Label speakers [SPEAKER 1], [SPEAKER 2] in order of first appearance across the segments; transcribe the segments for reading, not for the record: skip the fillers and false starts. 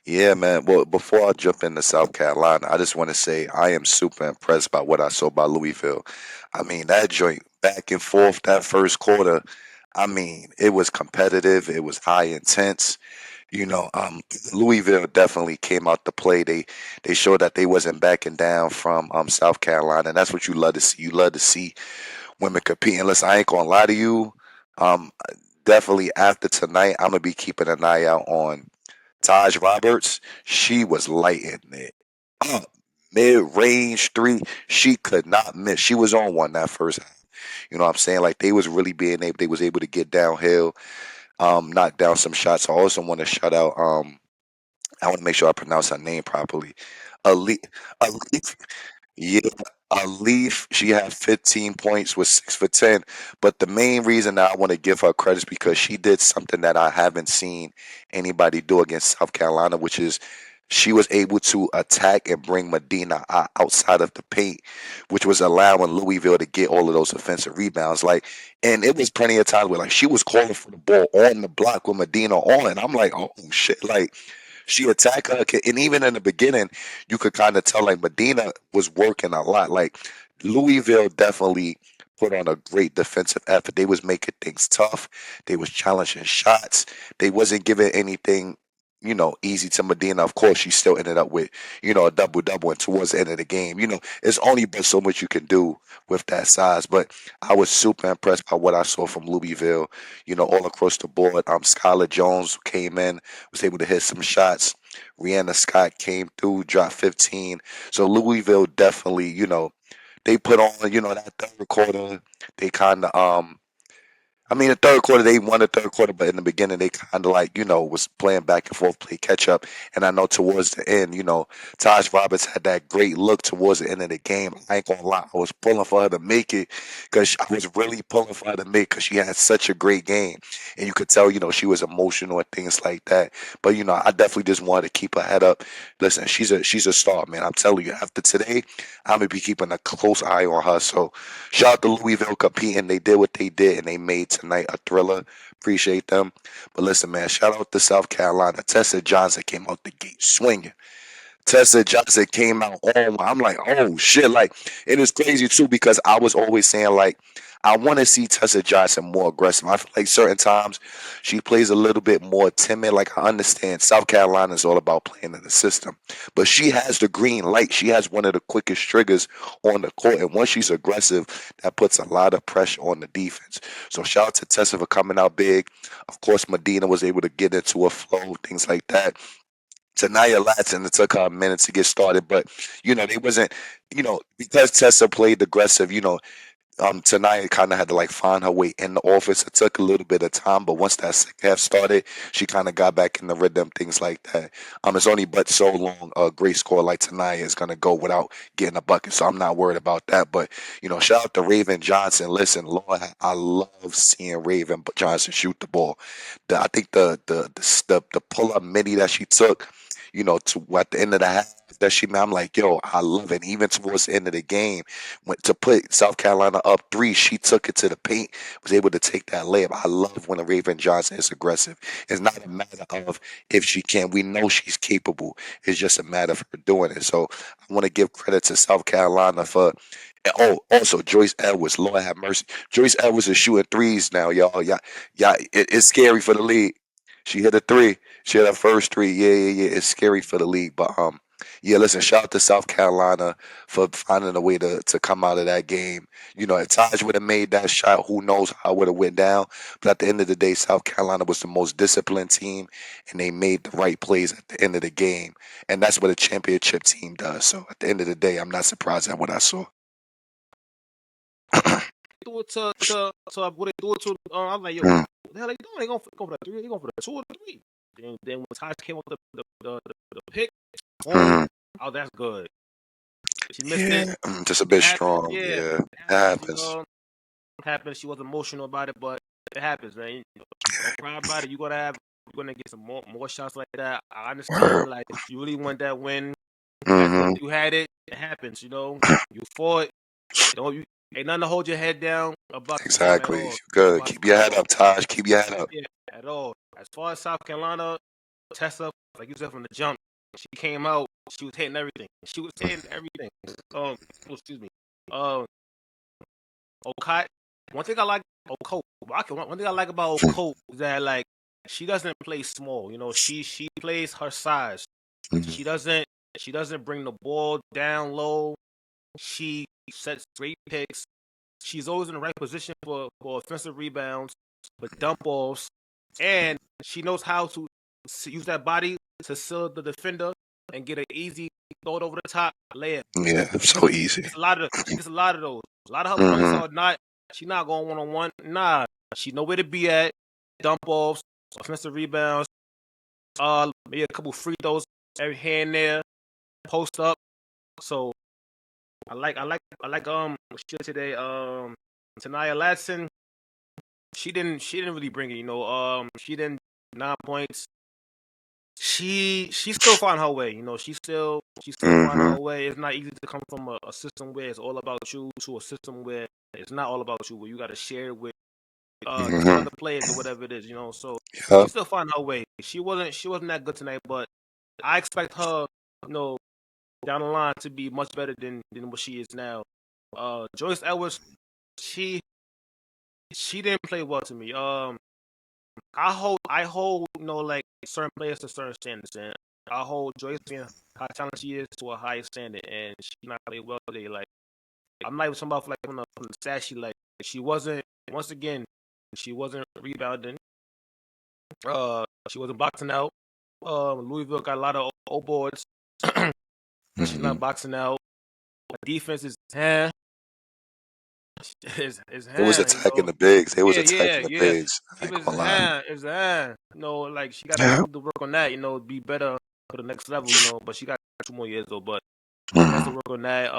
[SPEAKER 1] Yeah, man. Well, before I jump into South Carolina, I just want to say I am super impressed by what I saw by Louisville. I mean, that joint back and forth that first quarter, I mean, it was competitive, it was high intense. Louisville definitely came out to play. They showed that they wasn't backing down from South Carolina, and that's what you love to see. You love to see women competing. Listen, I ain't gonna lie to you. Um, Definitely after tonight, I'm gonna be keeping an eye out on Taj Roberts. She was lighting it up. Mid range three, she could not miss. She was on one that first half. You know what I'm saying? Like they was really being able, they was able to get downhill, knock down some shots. I also want to shout out. I want to make sure I pronounce her name properly. Ali, Ali, yeah, Alif, she had 15 points with 6 for 10. But the main reason that I want to give her credit is because she did something that I haven't seen anybody do against South Carolina, which is she was able to attack and bring Medina outside of the paint, which was allowing Louisville to get all of those offensive rebounds. Like, and it was plenty of times where like she was calling for the ball on the block with Medina on, and I'm like, oh shit, like she attacked her, and even in the beginning, you could kind of tell like Medina was working a lot. Like Louisville definitely put on a great defensive effort. They was making things tough. They was challenging shots. They wasn't giving anything, easy to Medina. Of course, she still ended up with, a double double. And towards the end of the game, it's only but so much you can do with that size. But I was super impressed by what I saw from Louisville. All across the board. Skylar Jones came in, was able to hit some shots. Rihanna Scott came through, dropped 15. So Louisville definitely, they put on, that third quarter. They kind of the third quarter they won the third quarter, but in the beginning they kind of like was playing back and forth, play catch up. And I know towards the end, Taj Roberts had that great look towards the end of the game. I ain't gonna lie, I was pulling for her to make it because I was really pulling for her to make because she had such a great game, and you could tell she was emotional and things like that. But I definitely just wanted to keep her head up. Listen, she's a star, man. I'm telling you, after today, I'm gonna be keeping a close eye on her. So shout out to Louisville competing. They did what they did, and they made tonight a thriller. Appreciate them. But listen, man, shout out to South Carolina. Tessa Johnson came out the gate swinging. Tessa Johnson came out on. I'm like, oh shit! Like it is crazy too because I was always saying like, I want to see Tessa Johnson more aggressive. I feel like certain times she plays a little bit more timid. Like I understand South Carolina is all about playing in the system, but she has the green light. She has one of the quickest triggers on the court, and once she's aggressive, that puts a lot of pressure on the defense. So shout out to Tessa for coming out big. Of course, Medina was able to get into a flow, things like that. Tanaya Latson, it took her a minute to get started, but they wasn't, because Tessa played aggressive, Tanaya kind of had to like find her way in the office. It took a little bit of time, but once that second half started, she kind of got back in the rhythm, things like that. It's only but so long a great score like Tanaya is gonna go without getting a bucket, so I'm not worried about that. But shout out to Raven Johnson. Listen, Lord, I love seeing Raven Johnson shoot the ball. I think the pull up midi that she took, to at the end of the half that she made, I'm like, yo, I love it. Even towards the end of the game, went to put South Carolina up three. She took it to the paint, was able to take that layup. I love when a Raven Johnson is aggressive. It's not a matter of if she can. We know she's capable. It's just a matter of her doing it. So I want to give credit to South Carolina for. Oh, also Joyce Edwards. Lord have mercy. Joyce Edwards is shooting threes now, y'all. Yeah, it's scary for the league. She hit a three. She hit her first three. Yeah. It's scary for the league, but yeah. Listen, shout out to South Carolina for finding a way to come out of that game. If Taj would have made that shot, who knows how it would have went down. But at the end of the day, South Carolina was the most disciplined team, and they made the right plays at the end of the game. And that's what a championship team does. So at the end of the day, I'm not surprised at what I saw.
[SPEAKER 2] Do it to what they do it to. I'm like, yo,
[SPEAKER 1] Mm,
[SPEAKER 2] what the hell they doing? They going for the three. They going for the two or the three. Then when Taj came with the pick, boom.
[SPEAKER 1] mm.
[SPEAKER 2] Oh, that's good. She missed it.
[SPEAKER 1] Yeah, just a bit
[SPEAKER 2] Happened.
[SPEAKER 1] strong.
[SPEAKER 2] Yeah,
[SPEAKER 1] Yeah, it
[SPEAKER 2] it happened.
[SPEAKER 1] happens.
[SPEAKER 2] Happened. She was emotional about it, but it happens, man. Don't cry about it. You gotta have gonna get some more shots like that. I
[SPEAKER 1] Word.
[SPEAKER 2] understand, like, you really want that win.
[SPEAKER 1] Mm-hmm.
[SPEAKER 2] You had it. It happens, you know. You fought. Ain't nothing to hold your head down about the team at
[SPEAKER 1] Exactly.
[SPEAKER 2] all.
[SPEAKER 1] Good.
[SPEAKER 2] About
[SPEAKER 1] Keep your
[SPEAKER 2] at
[SPEAKER 1] head
[SPEAKER 2] all.
[SPEAKER 1] up, Taj. Keep your head up.
[SPEAKER 2] Yeah, at all. As far as South Carolina, Tessa, like you said from the jump, she came out. She was hitting everything. She was hitting everything. Excuse me. Um, Okai. One thing I like Okote. One thing I like about Okote is that, like, she doesn't play small. You know, she plays her size.
[SPEAKER 1] Mhm.
[SPEAKER 2] She doesn't bring the ball down low. She sets great picks. She's always in the right position for offensive rebounds, but dump offs, and she knows how to use that body to seal the defender and get an easy throw it over the top layup.
[SPEAKER 1] Yeah,
[SPEAKER 2] She gets
[SPEAKER 1] so easy.
[SPEAKER 2] she gets a lot of those. A lot of her points
[SPEAKER 1] Mm-hmm.
[SPEAKER 2] are not. She's not going 1-on-1. Nah, she know where to be at. Dump offs, offensive rebounds. Maybe a couple free throws every here and there. Post up. So what she did today. Tanaya Latson. She didn't really bring it. You know. She didn't 9 points. She still find her way. You know. She still find
[SPEAKER 1] Mm-hmm.
[SPEAKER 2] her way. It's not easy to come from a system where it's all about you to a system where it's not all about you. Where you got to share it with 10
[SPEAKER 1] Mm-hmm.
[SPEAKER 2] other players or whatever it is. You know. So she
[SPEAKER 1] Yep.
[SPEAKER 2] still find her way. She wasn't that good tonight, but I expect her. You know, down the line to be much better than what she is now. Joyce Edwards, she she didn't play well to me. I hold like certain players to certain standards, and I hold Joyce being how talented she is to a higher standard, and she not played well today. Like, I'm not even talking about, like, from the stats. She wasn't, once again, she wasn't rebounding. She wasn't boxing out. Louisville got a lot of old boards. She's
[SPEAKER 1] Mm-hmm.
[SPEAKER 2] not boxing out. Her defense is
[SPEAKER 1] They was
[SPEAKER 2] hand, you
[SPEAKER 1] attacking
[SPEAKER 2] know.
[SPEAKER 1] the bigs. They was
[SPEAKER 2] Yeah,
[SPEAKER 1] attacking
[SPEAKER 2] yeah,
[SPEAKER 1] the
[SPEAKER 2] yeah.
[SPEAKER 1] bigs. I ain't
[SPEAKER 2] Even
[SPEAKER 1] gonna lie.
[SPEAKER 2] It's hand. You know, like, she gotta
[SPEAKER 1] Yeah.
[SPEAKER 2] continue to work on that, be better for the next level, But she got 2 more years though, but she has to
[SPEAKER 1] Mm-hmm.
[SPEAKER 2] work on that.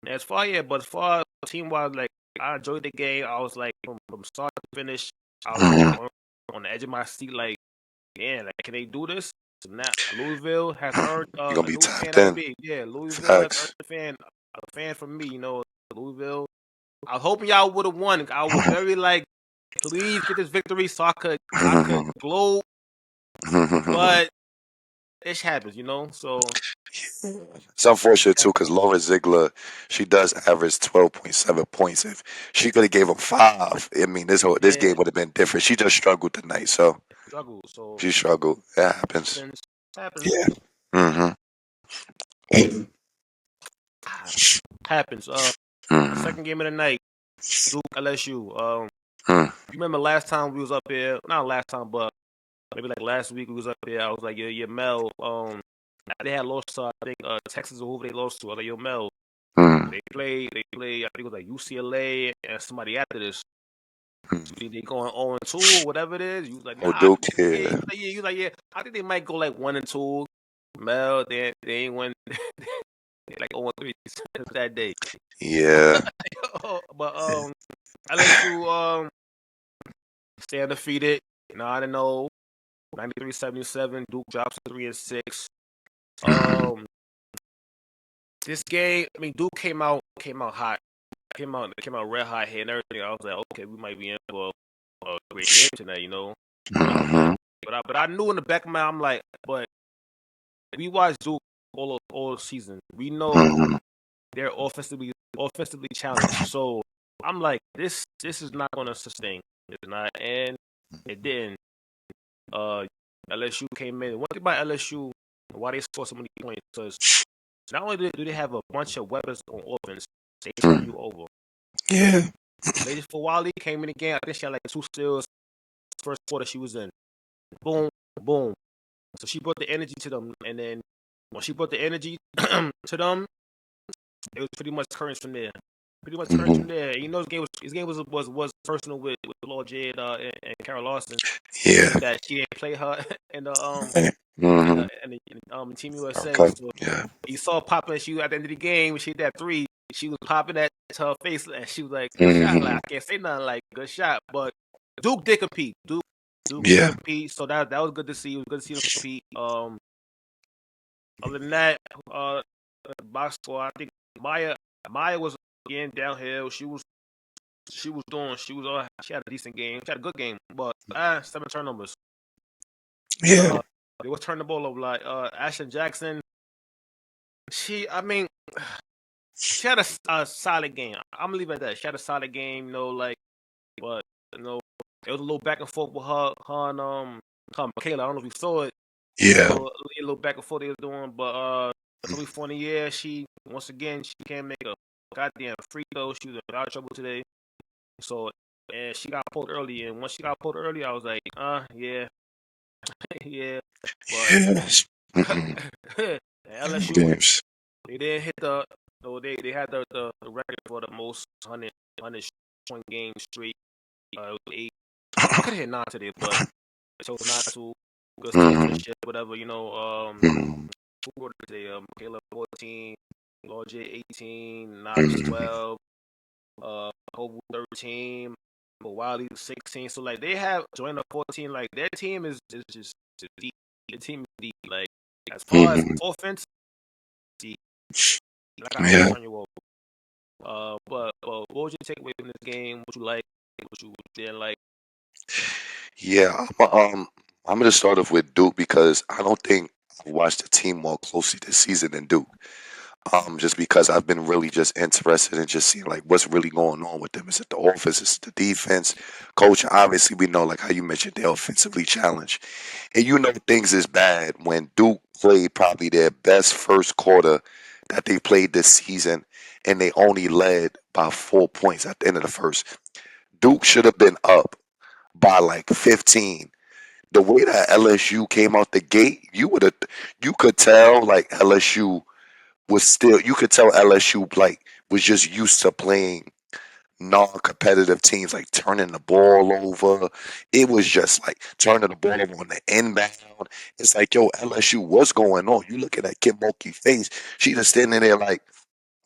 [SPEAKER 2] As far team wise, like, I enjoyed the game. I was like, from start to finish, I was like
[SPEAKER 1] Mm-hmm.
[SPEAKER 2] on the edge of my seat, like, man, like, can they do this? So now Louisville has earned
[SPEAKER 1] You're gonna
[SPEAKER 2] a
[SPEAKER 1] be
[SPEAKER 2] new fan
[SPEAKER 1] tapped
[SPEAKER 2] out of
[SPEAKER 1] in.
[SPEAKER 2] me. Yeah, Louisville has earned
[SPEAKER 1] Facts.
[SPEAKER 2] a fan from me. Louisville. I was hoping y'all would have won. I was very, like, please get this victory so I could
[SPEAKER 1] Mm-hmm.
[SPEAKER 2] gloat,
[SPEAKER 1] Mm-hmm.
[SPEAKER 2] but it happens. So
[SPEAKER 1] It's unfortunate
[SPEAKER 2] yeah,
[SPEAKER 1] too, because Laura Ziegler, she does average 12.7 points. If she could have gave him 5, I mean, this
[SPEAKER 2] yeah,
[SPEAKER 1] game would have been different. She just struggled tonight, so
[SPEAKER 2] struggle. So
[SPEAKER 1] she struggled. It happens.
[SPEAKER 2] happens, happens,
[SPEAKER 1] Yeah. Mm-hmm.
[SPEAKER 2] happens. The
[SPEAKER 1] Mm-hmm.
[SPEAKER 2] second game of the night, Duke LSU.
[SPEAKER 1] Mm-hmm.
[SPEAKER 2] You remember last time we was up here? Not last time, but maybe like last week we was up here. I was like, yo, Mel. They had lost to, I think, Texas, or who they lost to. I was like, yo, Mel.
[SPEAKER 1] Mm-hmm.
[SPEAKER 2] They played. I think it was like UCLA and somebody after this. You think they going 0-2 or whatever it is? You was like,
[SPEAKER 1] Oh,
[SPEAKER 2] nah.
[SPEAKER 1] Duke,
[SPEAKER 2] Yeah,
[SPEAKER 1] yeah.
[SPEAKER 2] you was like, yeah. I think they might go like 1-2. Mel, they ain't win. They like 0-3 that day.
[SPEAKER 1] Yeah.
[SPEAKER 2] But LSU stay undefeated, 9-0, 93-77. Duke drops to 3-6.
[SPEAKER 1] Mm-hmm.
[SPEAKER 2] Um, this game, I mean, Duke came out hot, came out red hot here and everything. I was like, okay, we might be in for a great game tonight.
[SPEAKER 1] Mm-hmm.
[SPEAKER 2] But I knew in the back of my mind, I'm like, but we watched Duke all season. We know
[SPEAKER 1] Mm-hmm.
[SPEAKER 2] they're offensively challenged. So I'm like, this is not gonna sustain. It's not, and it didn't. Uh, LSU came in. One thing about LSU, why they score so many points, because not only do they have a bunch of weapons on offense, they turn
[SPEAKER 1] Mm-hmm.
[SPEAKER 2] you over.
[SPEAKER 1] Yeah.
[SPEAKER 2] Lady Flau'jae came in again. I think she had like 2 steals first quarter she was in. Boom, boom. So she brought the energy to them, and then when she brought the energy to them, it was pretty much currents from there. Pretty much currents
[SPEAKER 1] Mm-hmm.
[SPEAKER 2] from there. His game was personal with Flau'jae and Carol Lawson,
[SPEAKER 1] Yeah.
[SPEAKER 2] that she didn't play her in the
[SPEAKER 1] Mm-hmm.
[SPEAKER 2] Team USA.
[SPEAKER 1] Okay.
[SPEAKER 2] So
[SPEAKER 1] Yeah.
[SPEAKER 2] you saw popping. She at the end of the game when she hit that three, she was popping that to her face, and she was like, "Good shot." Like,
[SPEAKER 1] Mm-hmm.
[SPEAKER 2] I can't say nothing, like, "Good shot," but Duke did compete. Duke Duke can
[SPEAKER 1] Yeah.
[SPEAKER 2] compete. So that was good to see. It was good to see them compete. Other than that, uh, box score. I think Maya Maya was getting downhill. She had a decent game. She had a good game, but 7 turnovers.
[SPEAKER 1] Yeah.
[SPEAKER 2] Uh, they was turning the ball over like Ashton Jackson. I mean, she had a solid game. I'm gonna leave it at that. She had a solid game, but you know, it was a little back and forth with her and Michaela. I don't know if you saw it.
[SPEAKER 1] Yeah.
[SPEAKER 2] A little back and forth they was doing, but Toby Fournier, she once again she can't make a goddamn free throw. She was in a lot of trouble today. So and she got pulled early, and once she got pulled early, I was like, yeah, yeah. But
[SPEAKER 1] Yes. Mm-mm.
[SPEAKER 2] LSU
[SPEAKER 1] Games.
[SPEAKER 2] they didn't hit the no they had the record for the most 100 point game streak. It was 8. They could have hit 9 today, but they chose not to. Good
[SPEAKER 1] Mm-hmm.
[SPEAKER 2] sportsmanship, whatever.
[SPEAKER 1] Mm-hmm.
[SPEAKER 2] Who wrote it today? Caleb 14, Flau'jae 18, Knox
[SPEAKER 1] Mm-hmm.
[SPEAKER 2] 12, Kovu 13, Wiley 16. So like they have Joanna 14. Like their team is just deep. The team is deep. Like as far as
[SPEAKER 1] Mm-hmm.
[SPEAKER 2] offense, deep. Like I
[SPEAKER 1] Yeah.
[SPEAKER 2] turn you over. But what was your takeaway from this game? What you like? What you didn't like?
[SPEAKER 1] Yeah. I'm gonna start off with Duke because I don't think I've watched the team more closely this season than Duke. Just because I've been really just interested in just seeing like what's really going on with them. Is it the offense? Is it the defense? Coach, obviously we know like how you mentioned they're offensively challenged. And you know things is bad when Duke played probably their best first quarter that they played this season and they only led by 4 points at the end of the first. Duke should have been up by like 15. The way that LSU came out the gate, you could tell like LSU was still you could tell LSU like was just used to playing non-competitive teams, like turning the ball over. It was just like turning the ball over on the inbound. It's like, yo, LSU, what's going on? You looking at Kim Mulkey's face. She just standing there like,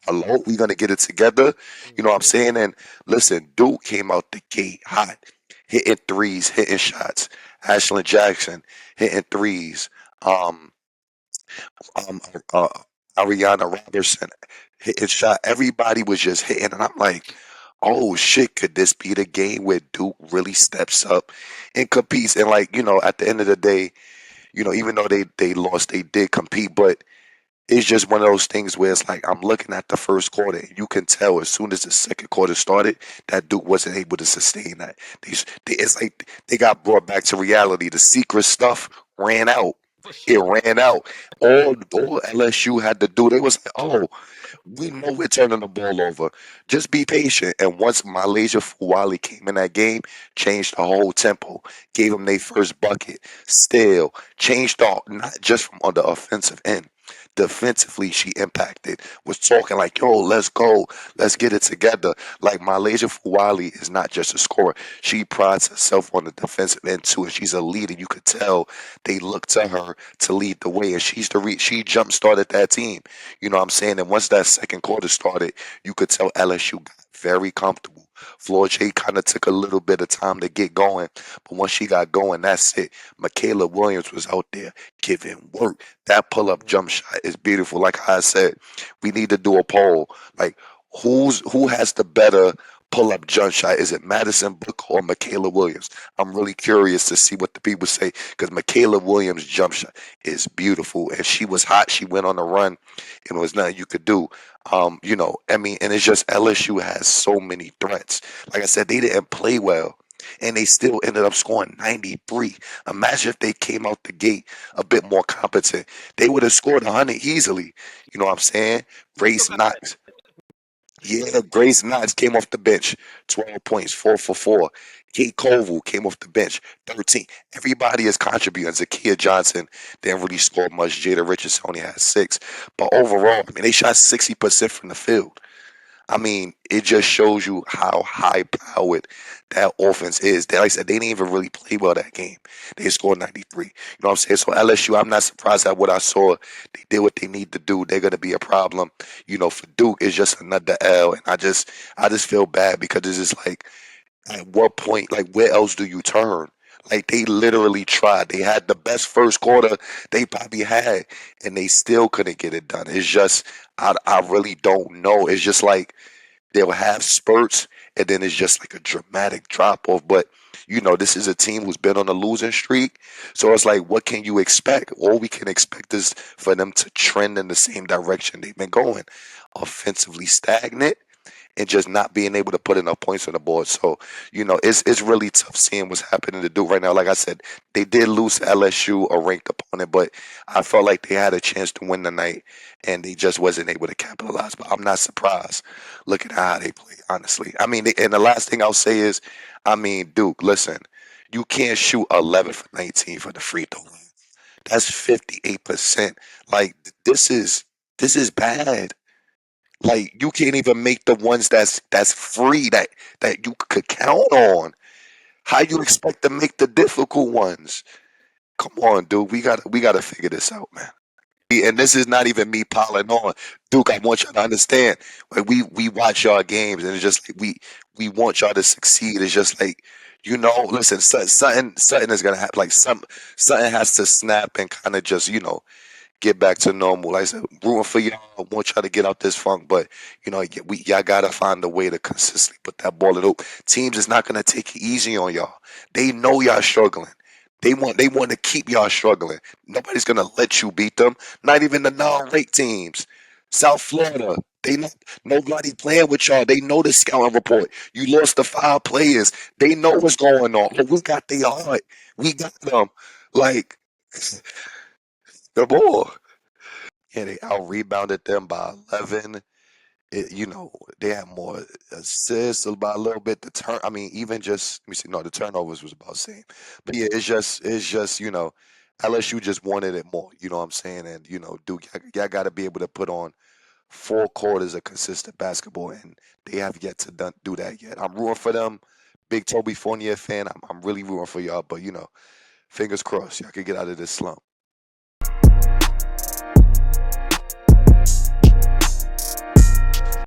[SPEAKER 1] hello, we gonna get it together. You know what I'm
[SPEAKER 2] Mm-hmm.
[SPEAKER 1] saying? And listen, Duke came out the gate hot, hitting threes, hitting shots. Ashlyn Jackson hitting threes. Um, um, uh, Ariana Robertson hitting shot. Everybody was just hitting, and I'm like, oh shit, could this be the game where Duke really steps up and competes? And like, at the end of the day, even though they lost, they did compete, but it's just one of those things where it's like I'm looking at the first quarter, and you can tell as soon as the second quarter started that Duke wasn't able to sustain that. It's like they got brought back to reality. The secret stuff ran out.
[SPEAKER 2] For
[SPEAKER 1] It
[SPEAKER 2] sure.
[SPEAKER 1] ran out. All LSU had to do, they was like, oh, we know we're turning the ball over. Just be patient. And once Malaysia Fuwali came in that game, changed the whole tempo, gave them their first bucket, still changed all, not just from on the offensive end. Defensively, she impacted, was talking like, yo, let's go, let's get it together. Like Malaysia Fuwali is not just a scorer. She prides herself on the defensive end too, and she's a leader. You could tell they look to her to lead the way, and she jump started that team. You know what I'm saying? And once that second quarter started, you could tell LSU got very comfortable. Flau'jae kind of took a little bit of time to get going, but once she got going, that's it. Michaela Williams was out there giving work. That pull-up jump shot is beautiful. Like I said, we need to do a poll. Like, who has the better pull-up jump shot? Is it Madison Booker or Michaela Williams? I'm really curious to see what the people say because Michaela Williams' jump shot is beautiful, and she was hot. She went on a run, and there was nothing you could do. I mean, and it's just LSU has so many threats. Like I said, they didn't play well, and they still ended up scoring 93. Imagine if they came out the gate a bit more competent. They would have scored 100 easily. You know what I'm saying?
[SPEAKER 2] They still
[SPEAKER 1] Grace
[SPEAKER 2] got that.
[SPEAKER 1] Knox. Yeah, Grace Knox came off the bench, 12 points, 4 for 4. Kate Koval came off the bench, 13. Everybody is contributing. Zakia Johnson didn't really score much. Jada Richardson only had 6. But overall, I mean, they shot 60% from the field. I mean, it just shows you how high powered that offense is. Like I said, they didn't even really play well that game. They scored 93. You know what I'm saying? So LSU, I'm not surprised at what I saw. They did what they need to do. They're gonna be a problem. For Duke, it's just another L. And I just feel bad because it's just like at what point, like where else do you turn? Like they literally tried. They had the best first quarter they probably had, and they still couldn't get it done. It's just I really don't know. It's just like they'll have spurts, and then it's just like a dramatic drop off. But this is a team who's been on a losing streak, so it's like, what can you expect? All we can expect is for them to trend in the same direction they've been going, offensively stagnant and just not being able to put enough points on the board. So, it's really tough seeing what's happening to Duke right now. Like I said, they did lose to LSU, a ranked opponent, but I felt like they had a chance to win tonight, and they just wasn't able to capitalize. But I'm not surprised looking at how they play, honestly. I mean, and the last thing I'll say is, I mean, Duke, listen, you can't shoot 11 for 19 for the free throw line. That's 58%. Like this is bad. Like you can't even make the ones that's free that you could count on. How you expect to make the difficult ones? Come on, dude. We gotta figure this out, man. And this is not even me piling on. Duke, I want y'all to understand. Like we watch y'all games and it's just like we want y'all to succeed. It's just like, listen, something is gonna happen. Like something has to snap and kind of just, get back to normal. Like I said, rooting for y'all. I want y'all to get out this funk, but y'all gotta find a way to consistently put that ball in hoop. Teams is not gonna take it easy on y'all. They know y'all struggling. They want to keep y'all struggling. Nobody's gonna let you beat them. Not even the non-ranked teams. South Florida, they know nobody playing with y'all. They know the scouting report. You lost the 5 players. They know what's going on. Oh, we got the heart. We got them. Like the ball. Yeah, they out rebounded them by 11. They had more assists by a little bit. I mean, even just let me see. No, the turnovers was about the same. But yeah, it's just LSU just wanted it more. You know what I'm saying? And Duke, y'all got to be able to put on 4 quarters of consistent basketball, and they have yet to do that yet. I'm rooting for them. Big Toby Fournier fan. I'm really rooting for y'all, but fingers crossed, y'all can get out of this slump.